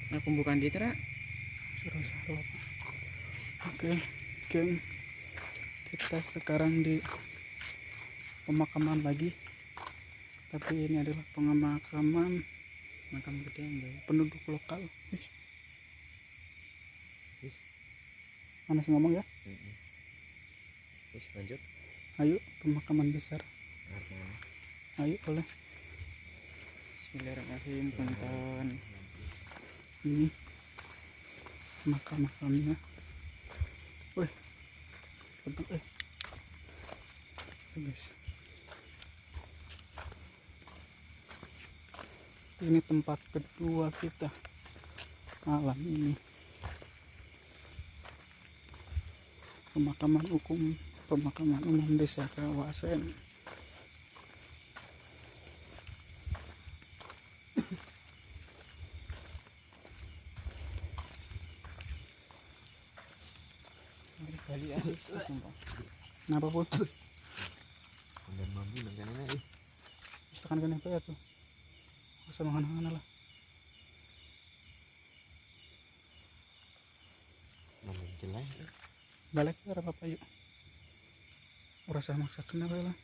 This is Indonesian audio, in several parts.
Nah, pembukaan dia tera. Suruh. Oke, geng, kita sekarang di pemakaman lagi, tapi ini adalah pemakaman Makam gede yang jauh. penduduk lokal. Mana sih ngomong ya? Terus lanjut. Ayo, pemakaman besar. Ayo, boleh. Bismillahirrahmanirrahim. Punten. Ini makam-makamnya. Wih, betul guys. Ini tempat kedua kita malam ini. Pemakaman umum Desa Kawasen. Bali ya. Kenapa pun? Dan mampu dengan ini. Misalkan kan apa ya tuh? Usah menghana-hana lah. Namanya jelek. Balik ke apa yuk? Rasa maksa kenapa lah?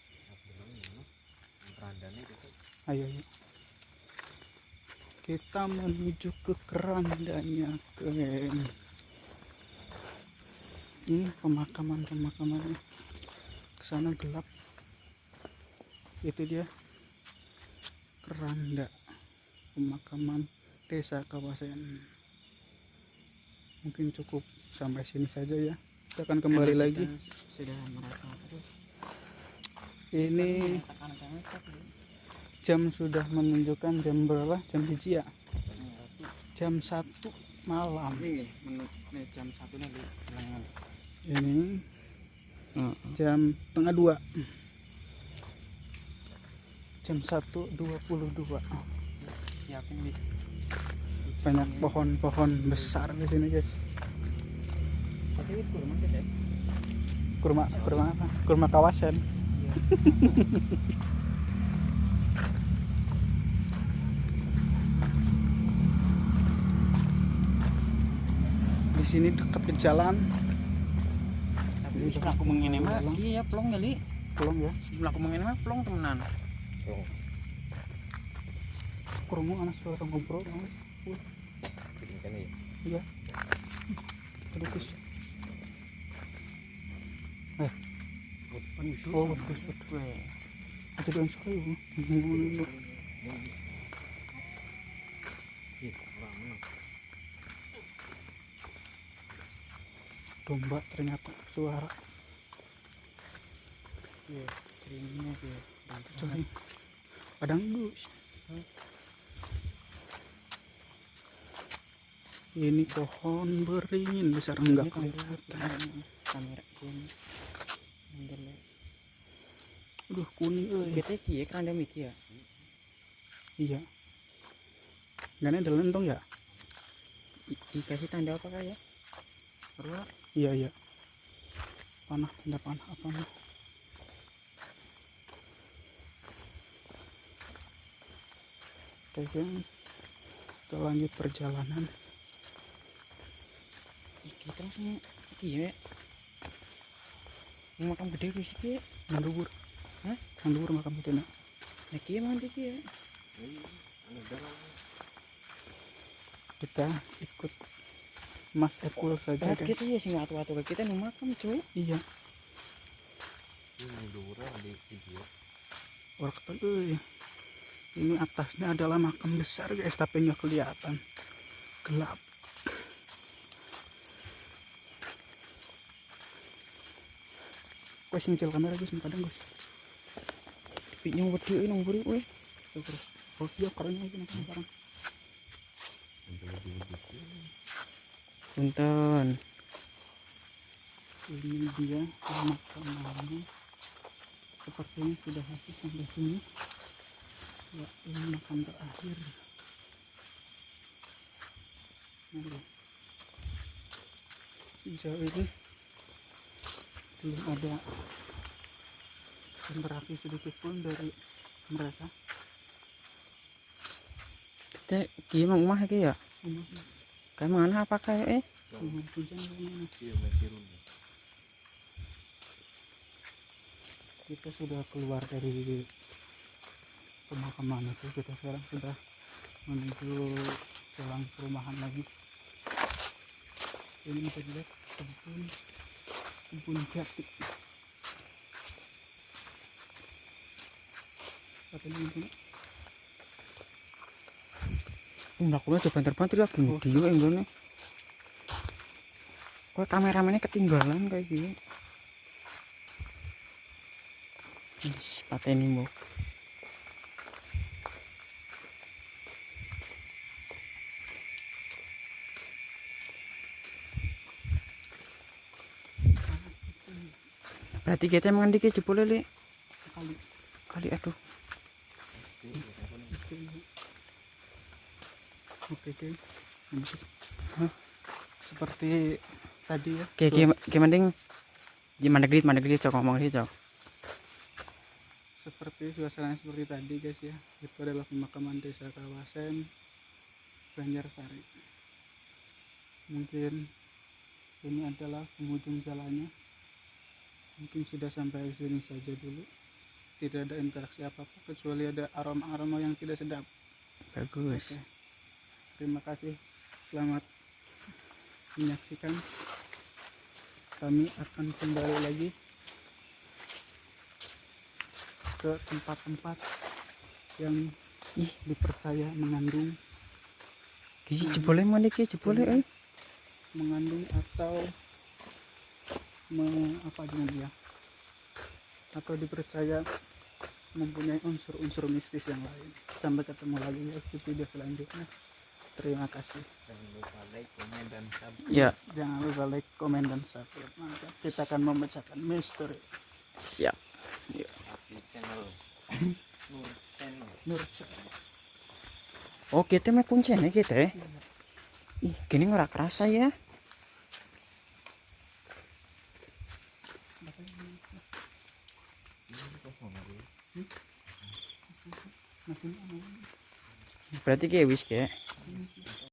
Ayo. Kita menuju ke kerandanya, geng. Ini pemakamannya. Kesana gelap. Itu dia keranda pemakaman Desa Kawasen. Mungkin cukup sampai sini saja ya. Kita akan kembali lagi. Sudah merasa terus. Ini jam sudah menunjukkan jam berapa? Jam hiji ya? Jam 1 malam. Ini menurut jam 1 nih di bilangan. Ini jam setengah 2. Jam 1.22. Siapin bis. Banyak pohon-pohon besar di sini, guys. Tapi itu kurma gede. Kurma apa? Kurma Kawasen. Di sini dekat ke jalan. Tapi sebelah aku mengene mah iya plong kali. Plong ya. Sebelah aku mengene mah plong temenan. Kurma anak suara ngobrol. Iya. Bagus. Oh, bagus. Ada yang sekali. Domba ternyata suara. Iya, teringnya dia. Cering. Padang gus. Ini pohon beringin besar enggak kelihatan. Kamera ini. Aduh kuning euy. Kita kieu keranda miki ya. Iya. Gane ada lentong ya? Dikasih tanda apa ya? Perlu. Iya. Panah, tanda panah apa nih? Oke, kita lanjut perjalanan. Kita langsung kieu. Makam gede wis kieu. Mandubur. Hah? Mandubur makam gede nak. Ya kieu mah kieu. Kita ikut Mas Epul saja, guys. Kita ya sing atu-atu kita nu makam, cuy. Iya. Ini dura di video. Orang kata, ini atasnya adalah makam besar, guys, tapi nggak kelihatan, gelap. Kau singcil kamera, guys, kadang, guys. Pinyong wedi nang buri we. Oh iya, keren lagi nih sekarang. Punten. Ini dia pemakamannya. Sepertinya sudah habis sampai sini. Ya, ini makam terakhir. Sejauh ini belum ada interaksi sedikit pun dari mereka. Kita kieu mah umah ya. Rumah Kayak mana apa kayak Dengan hujan gimana? Iya masih runtuh. Kita sudah keluar dari pemakaman itu, kita sekarang sudah menuju jalan perumahan lagi. Ini bisa dilihat kebun jati. Katanya ini Enggak kuliah coba banter-banter lagi video yang gini. Kok kameramennya ketinggalan kayak gini. Wis pateni mbok. Berarti kita emang dikit jebule li. kali. Kali aduh. Oke. Seperti tadi ya. Kayak mending gimana grit cok ngomong sih cok. Seperti suasana seperti tadi guys ya. Itu adalah pemakaman desa kawasan Banjarsari. Mungkin ini adalah penghujung jalannya. Mungkin sudah sampai sini saja dulu. Tidak ada interaksi apa-apa kecuali ada aroma-aroma yang tidak sedap. Bagus. Oke. Terima kasih. Selamat menyaksikan. Kami akan kembali lagi ke tempat-tempat yang dipercaya mengandung Kisi jebole mana ki jebole mengandung atau apa namanya, atau dipercaya mempunyai unsur-unsur mistis yang lain. Sampai ketemu lagi ya di video selanjutnya. Terima kasih. Jangan lupa like, komen, dan subscribe. Ya, Jangan lupa like, komen, dan subscribe. Mantap. Kita akan memecahkan misteri siap. Ya. Di channel Nur Channel. Nur Channel. Oh, kita mah kuncinya kita. Ih, gini ora kerasa ya. Masih Berarti kayak wis kayak